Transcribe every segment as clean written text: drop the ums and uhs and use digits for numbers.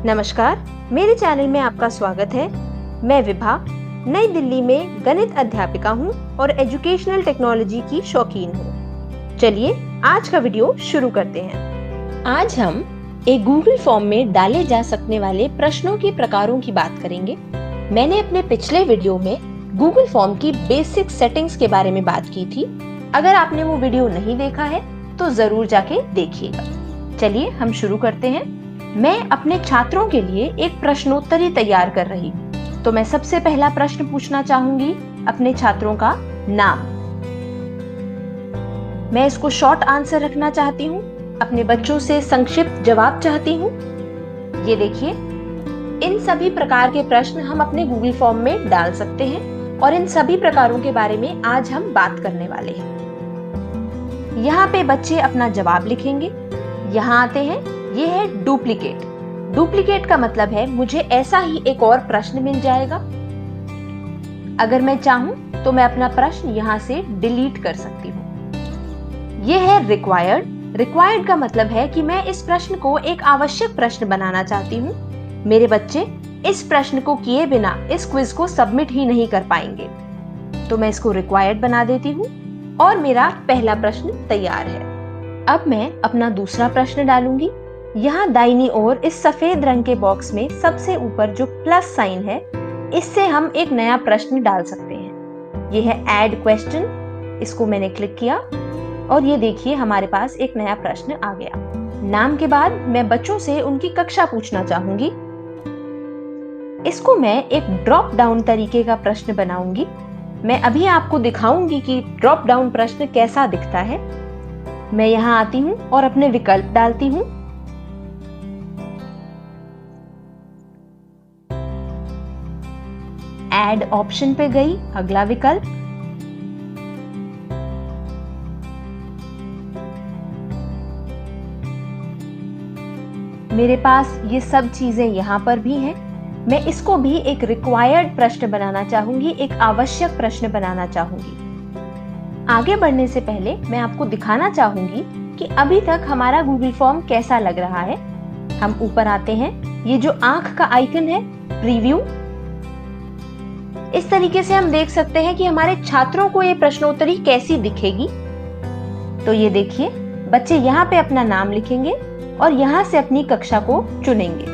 नमस्कार, मेरे चैनल में आपका स्वागत है। मैं विभा नई दिल्ली में गणित अध्यापिका हूँ और एजुकेशनल टेक्नोलॉजी की शौकीन हूँ। चलिए आज का वीडियो शुरू करते हैं। आज हम एक गूगल फॉर्म में डाले जा सकने वाले प्रश्नों के प्रकारों की बात करेंगे। मैंने अपने पिछले वीडियो में गूगल फॉर्म की बेसिक सेटिंग्स के बारे में बात की थी। अगर आपने वो वीडियो नहीं देखा है तो जरूर जाके देखिएगा। चलिए हम शुरू करते हैं। मैं अपने छात्रों के लिए एक प्रश्नोत्तरी तैयार कर रही हूँ, तो मैं सबसे पहला प्रश्न पूछना चाहूंगी अपने छात्रों का नाम। मैं इसको शॉर्ट आंसर रखना चाहती हूँ, अपने बच्चों से संक्षिप्त जवाब चाहती हूँ। ये देखिए, इन सभी प्रकार के प्रश्न हम अपने गूगल फॉर्म में डाल सकते हैं और इन सभी प्रकारों के बारे में आज हम बात करने वाले हैं। यहाँ पे बच्चे अपना जवाब लिखेंगे। यहाँ आते हैं, ये है डुप्लीकेट। डुप्लीकेट का मतलब है मुझे ऐसा ही एक और प्रश्न मिल जाएगा। अगर मैं चाहूं तो मैं अपना प्रश्न यहाँ से डिलीट कर सकती हूँ। ये है रिक्वायर्ड। रिक्वायर्ड का मतलब है कि मैं इस प्रश्न को एक आवश्यक प्रश्न बनाना चाहती हूँ। मेरे बच्चे इस प्रश्न को किए बिना इस क्विज को सबमिट ही नहीं कर पाएंगे, तो मैं इसको रिक्वायर्ड बना देती हूँ और मेरा पहला प्रश्न तैयार है। अब मैं अपना दूसरा प्रश्न डालूंगी। यहाँ दाहिनी ओर इस सफेद रंग के बॉक्स में सबसे ऊपर जो प्लस साइन है, इससे हम एक नया प्रश्न डाल सकते हैं। ये है ऐड क्वेश्चन। इसको मैंने क्लिक किया और ये देखिए हमारे पास एक नया प्रश्न आ गया। नाम के बाद मैं बच्चों से उनकी कक्षा पूछना चाहूंगी। इसको मैं एक ड्रॉप डाउन तरीके का प्रश्न बनाऊंगी। मैं अभी आपको दिखाऊंगी कि ड्रॉप डाउन प्रश्न कैसा दिखता है। मैं यहाँ आती हूँ और अपने विकल्प डालती हूँ। ऐड ऑप्शन पे गई, अगला विकल्प। मेरे पास ये सब चीजें यहाँ पर भी हैं। मैं इसको भी एक रिक्वायर्ड प्रश्न बनाना चाहूंगी, एक आवश्यक प्रश्न बनाना चाहूंगी। आगे बढ़ने से पहले मैं आपको दिखाना चाहूंगी कि अभी तक हमारा गूगल फॉर्म कैसा लग रहा है। हम ऊपर आते हैं, ये जो आंख का आइकन है, प्रीव्यू। इस तरीके से हम देख सकते हैं कि हमारे छात्रों को ये प्रश्नोत्तरी कैसी दिखेगी। तो ये देखिए, बच्चे यहाँ पे अपना नाम लिखेंगे और यहाँ से अपनी कक्षा को चुनेंगे।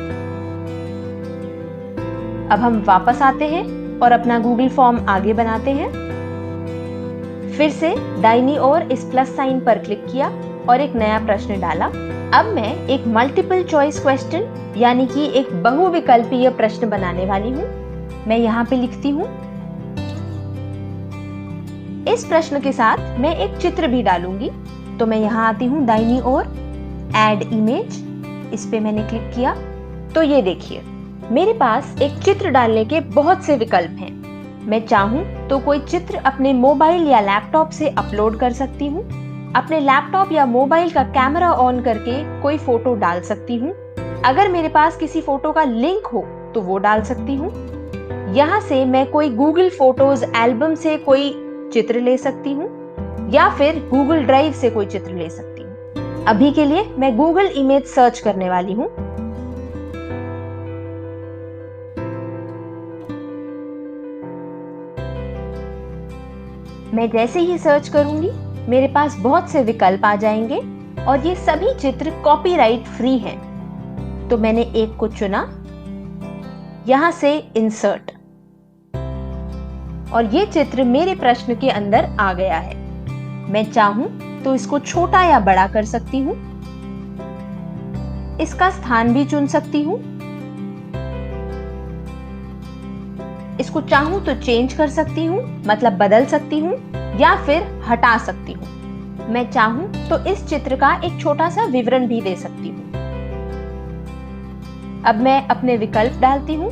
अब हम वापस आते हैं और अपना गूगल फॉर्म आगे बनाते हैं। फिर से दाहिनी ओर इस प्लस साइन पर क्लिक किया और एक नया प्रश्न डाला। अब मैं एक मल्टीपल चॉइस क्वेश्चन यानी कि एक बहुविकल्पीय प्रश्न बनाने वाली हूँ। मैं यहाँ पे लिखती हूँ। इस प्रश्न के साथ मैं एक चित्र भी डालूंगी, तो मैं यहाँ आती हूँ दाहिनी ओर, ऐड इमेज। इस पे मैंने क्लिक किया तो ये देखिए मेरे पास एक चित्र डालने के बहुत से विकल्प हैं। मैं चाहूं तो कोई चित्र अपने मोबाइल या लैपटॉप से अपलोड कर सकती हूँ। अपने लैपटॉप या मोबाइल का कैमरा ऑन करके कोई फोटो डाल सकती हूँ। अगर मेरे पास किसी फोटो का लिंक हो तो वो डाल सकती हूँ। यहाँ से मैं कोई गूगल फोटोज एल्बम से कोई चित्र ले सकती हूँ या फिर गूगल ड्राइव से कोई चित्र ले सकती हूँ। अभी के लिए मैं गूगल इमेज सर्च करने वाली हूँ। मैं जैसे ही सर्च करूंगी मेरे पास बहुत से विकल्प आ जाएंगे और ये सभी चित्र कॉपीराइट फ्री हैं। तो मैंने एक को चुना, यहां से इंसर्ट, और ये चित्र मेरे प्रश्न के अंदर आ गया है। मैं चाहूं तो इसको छोटा या बड़ा कर सकती हूं। इसका स्थान भी चुन सकती हूं। इसको चाहूं तो चेंज कर सकती हूँ, मतलब बदल सकती हूँ या फिर हटा सकती हूँ। मैं चाहूं तो इस चित्र का एक छोटा सा विवरण भी दे सकती हूँ। अब मैं अपने विकल्प डालती हूँ।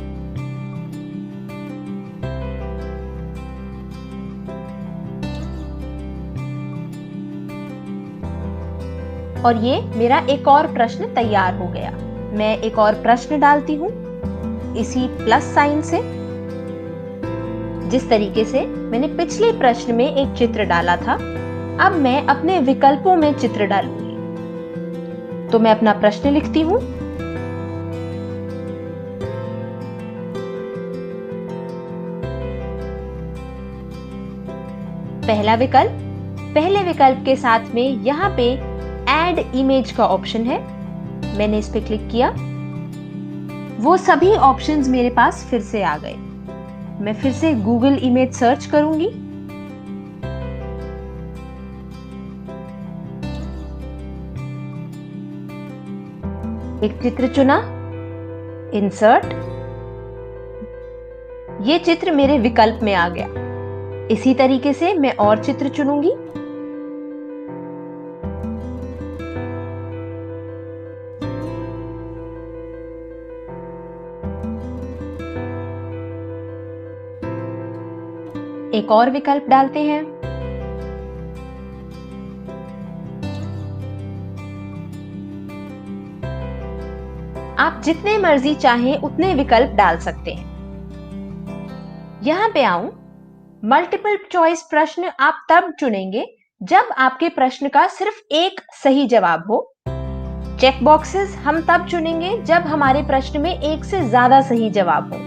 और ये मेरा एक और प्रश्न तैयार हो गया। मैं एक और प्रश्न डालती हूँ इसी प्लस साइन से। जिस तरीके से मैंने पिछले प्रश्न में एक चित्र डाला था, अब मैं अपने विकल्पों में चित्र डालूंगी। तो मैं अपना प्रश्न लिखती हूँ। पहला विकल्प, पहले विकल्प के साथ में यहाँ पे ऐड इमेज का ऑप्शन है, मैंने इस पे क्लिक किया। वो सभी ऑप्शंस मेरे पास फिर से आ गए। मैं फिर से गूगल इमेज सर्च करूंगी। एक चित्र चुना, इंसर्ट, ये चित्र मेरे विकल्प में आ गया। इसी तरीके से मैं और चित्र चुनूंगी। एक और विकल्प डालते हैं। आप जितने मर्जी चाहें उतने विकल्प डाल सकते हैं। यहां पे आऊं, मल्टीपल चॉइस प्रश्न आप तब चुनेंगे जब आपके प्रश्न का सिर्फ एक सही जवाब हो। चेक बॉक्सेस हम तब चुनेंगे जब हमारे प्रश्न में एक से ज्यादा सही जवाब हो।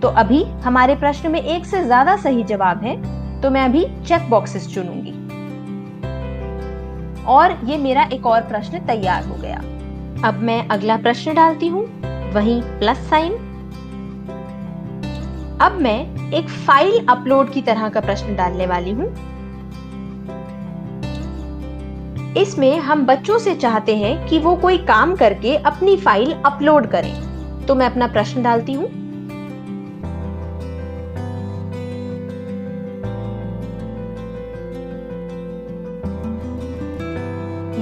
तो अभी हमारे प्रश्न में एक से ज्यादा सही जवाब है, तो मैं अभी चेक बॉक्सेस चुनूंगी। और ये मेरा एक और प्रश्न तैयार हो गया। अब मैं अगला प्रश्न डालती हूं, वहीं प्लस साइन। अब मैं एक फाइल अपलोड की तरह का प्रश्न डालने वाली हूं। इसमें हम बच्चों से चाहते हैं कि वो कोई काम करके अपनी फाइल अपलोड करें। तो मैं अपना प्रश्न डालती हूं।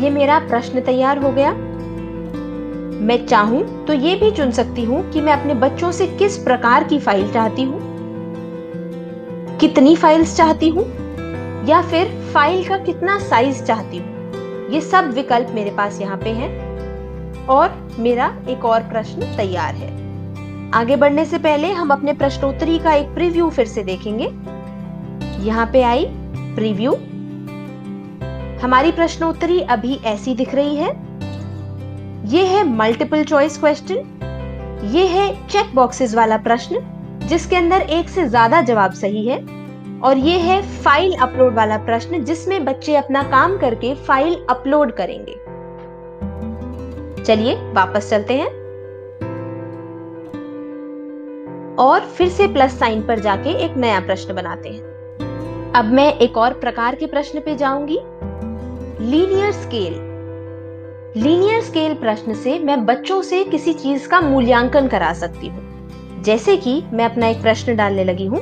ये मेरा प्रश्न तैयार हो गया। मैं चाहूं तो ये भी चुन सकती हूं कि मैं अपने बच्चों से किस प्रकार की फाइल चाहती हूं, कितनी फाइल्स चाहती हूं, या फिर फाइल का कितना साइज चाहती हूं। ये सब विकल्प मेरे पास यहाँ पे हैं और मेरा एक और प्रश्न तैयार है। आगे बढ़ने से पहले हम अपने प्रश्नोत्तरी का एक प्रीव्यू फिर से देखेंगे। यहाँ पे आई प्रीव्यू। हमारी प्रश्नोत्तरी अभी ऐसी दिख रही है। ये है मल्टीपल चॉइस क्वेश्चन। ये है चेक बॉक्सेस वाला प्रश्न जिसके अंदर एक से ज्यादा जवाब सही है। और ये है फाइल अपलोड वाला प्रश्न जिसमें बच्चे अपना काम करके फाइल अपलोड करेंगे। चलिए वापस चलते हैं और फिर से प्लस साइन पर जाके एक नया प्रश्न बनाते हैं। अब मैं एक और प्रकार के प्रश्न पे जाऊंगी, लीनियर स्केल। लीनियर स्केल प्रश्न से मैं बच्चों से किसी चीज का मूल्यांकन करा सकती हूं। जैसे कि मैं अपना एक प्रश्न डालने लगी हूं।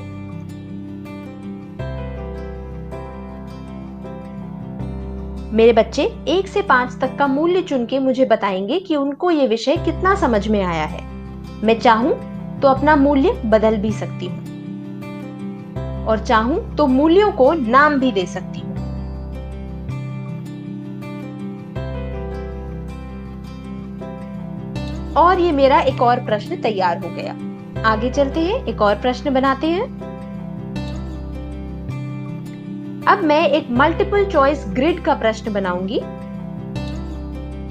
मेरे बच्चे 1 से 5 तक का मूल्य चुन के मुझे बताएंगे कि उनको ये विषय कितना समझ में आया है। मैं चाहूं तो अपना मूल्य बदल भी सकती हूं और चाहूं तो मूल्यों को नाम भी दे सकती हूं। और ये मेरा एक और प्रश्न तैयार हो गया। आगे चलते हैं, एक और प्रश्न बनाते हैं। अब मैं एक मल्टीपल चॉइस ग्रिड का प्रश्न बनाऊंगी।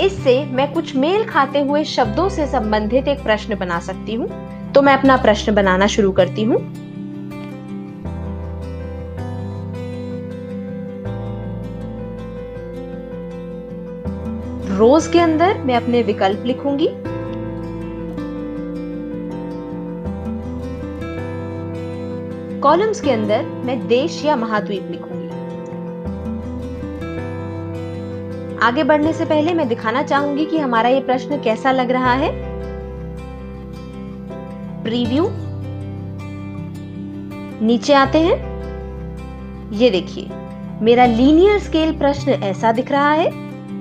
इससे मैं कुछ मेल खाते हुए शब्दों से संबंधित एक प्रश्न बना सकती हूं। तो मैं अपना प्रश्न बनाना शुरू करती हूं। रोज के अंदर मैं अपने विकल्प लिखूंगी। कॉलम्स के अंदर मैं देश या महाद्वीप लिखूंगी। आगे बढ़ने से पहले मैं दिखाना चाहूंगी कि हमारा ये प्रश्न कैसा लग रहा है। प्रीव्यू, नीचे आते हैं। ये देखिए, मेरा लीनियर स्केल प्रश्न ऐसा दिख रहा है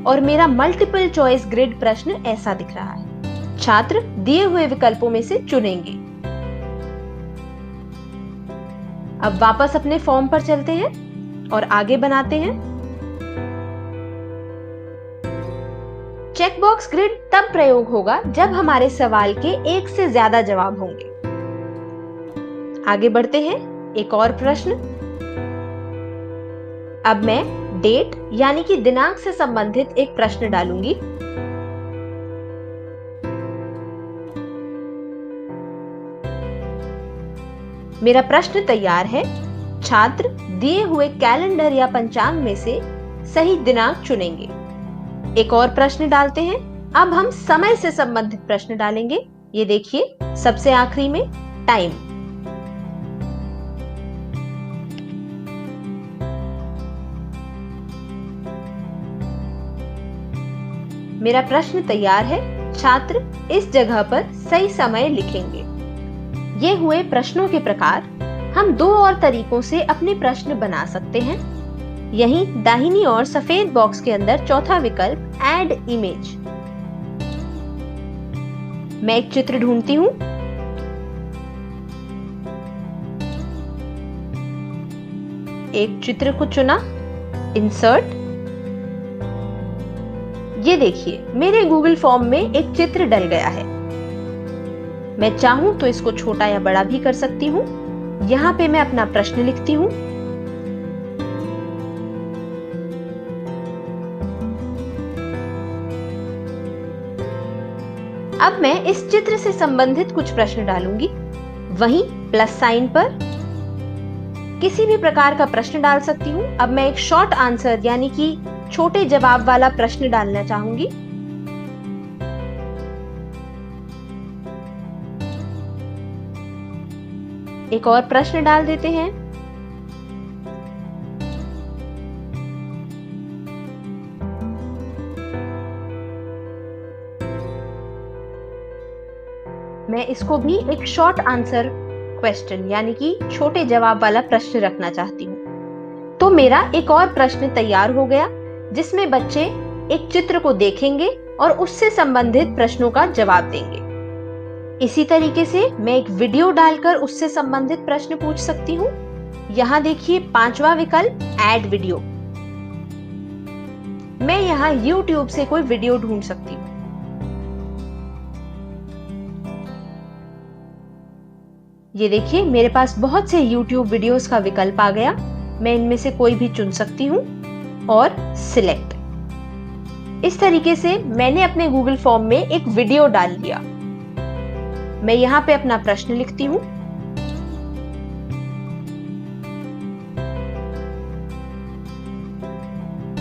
और मेरा मल्टीपल चॉइस ग्रिड प्रश्न ऐसा दिख रहा है। छात्र दिए हुए विकल्पों में से चुनेंगे। अब वापस अपने फॉर्म पर चलते हैं और आगे बनाते हैं। चेकबॉक्स ग्रिड तब प्रयोग होगा जब हमारे सवाल के एक से ज्यादा जवाब होंगे। आगे बढ़ते हैं, एक और प्रश्न। अब मैं डेट यानी कि दिनांक से संबंधित एक प्रश्न डालूंगी। मेरा प्रश्न तैयार है। छात्र दिए हुए कैलेंडर या पंचांग में से सही दिनांक चुनेंगे। एक और प्रश्न डालते हैं। अब हम समय से संबंधित प्रश्न डालेंगे। ये देखिए, सबसे आखिरी में टाइम। मेरा प्रश्न तैयार है। छात्र इस जगह पर सही समय लिखेंगे। ये हुए प्रश्नों के प्रकार। हम दो और तरीकों से अपने प्रश्न बना सकते हैं। यहीं दाहिनी ओर सफेद बॉक्स के अंदर चौथा विकल्प ऐड इमेज। मैं एक चित्र ढूंढती हूं। एक चित्र को चुना, इंसर्ट। ये देखिए, मेरे गूगल फॉर्म में एक चित्र डल गया है। मैं चाहूं तो इसको छोटा या बड़ा भी कर सकती हूं। यहां पे मैं अपना प्रश्न लिखती हूं। अब मैं इस चित्र से संबंधित कुछ प्रश्न डालूंगी। वहीं प्लस साइन पर किसी भी प्रकार का प्रश्न डाल सकती हूं। अब मैं एक शॉर्ट आंसर यानी कि छोटे जवाब वाला प्रश्न डालना चाहूंगी। एक और प्रश्न डाल देते हैं। मैं इसको भी एक शॉर्ट आंसर क्वेश्चन यानी कि छोटे जवाब वाला प्रश्न रखना चाहती हूँ। तो मेरा एक और प्रश्न तैयार हो गया, जिसमें बच्चे एक चित्र को देखेंगे और उससे संबंधित प्रश्नों का जवाब देंगे। इसी तरीके से मैं एक वीडियो डालकर उससे संबंधित प्रश्न पूछ सकती हूँ। यहाँ देखिए, पांचवा विकल्प ऐड वीडियो। मैं यहाँ YouTube से कोई वीडियो ढूंढ सकती हूँ। ये देखिए, मेरे पास बहुत से YouTube वीडियोस का विकल्प आ गया। मैं इनमें से कोई भी चुन सकती हूँ और सिलेक्ट। इस तरीके से मैंने अपने गूगल फॉर्म में एक वीडियो डाल लिया। मैं यहाँ पे अपना प्रश्न लिखती हूँ।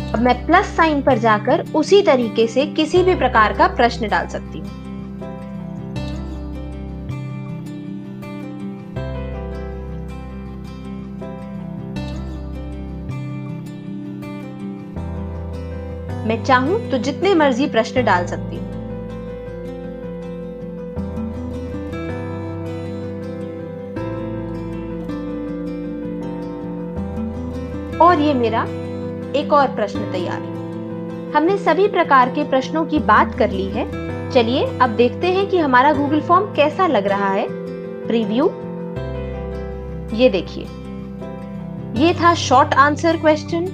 अब मैं प्लस साइन पर जाकर उसी तरीके से किसी भी प्रकार का प्रश्न डाल सकती हूँ। मैं चाहूं तो जितने मर्जी प्रश्न डाल सकती हूं। और ये मेरा एक और प्रश्न तैयार है। हमने सभी प्रकार के प्रश्नों की बात कर ली है। चलिए अब देखते हैं कि हमारा गूगल फॉर्म कैसा लग रहा है। प्रीव्यू। ये देखिए, ये था short answer question,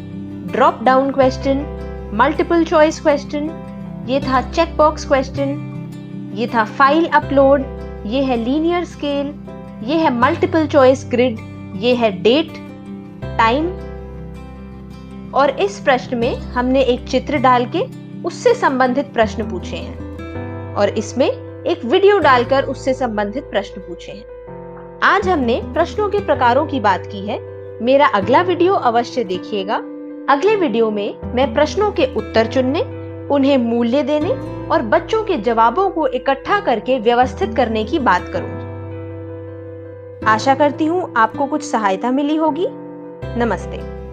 drop down question, multiple choice question, ये था चेक बॉक्स क्वेश्चन, ये था फाइल अपलोड, ये है लीनियर स्केल, ये है मल्टीपल चॉइस ग्रिड, ये है डेट, टाइम। और इस प्रश्न में हमने एक चित्र डाल के उससे संबंधित प्रश्न पूछे हैं और इसमें एक वीडियो डालकर उससे संबंधित प्रश्न पूछे हैं। आज हमने प्रश्नों के प्रकारों की बात की है। मेरा अगला वीडियो अवश्य देखिएगा। अगले वीडियो में मैं प्रश्नों के उत्तर चुनने, उन्हें मूल्य देने और बच्चों के जवाबों को इकट्ठा करके व्यवस्थित करने की बात करूंगी। आशा करती हूँ आपको कुछ सहायता मिली होगी। नमस्ते।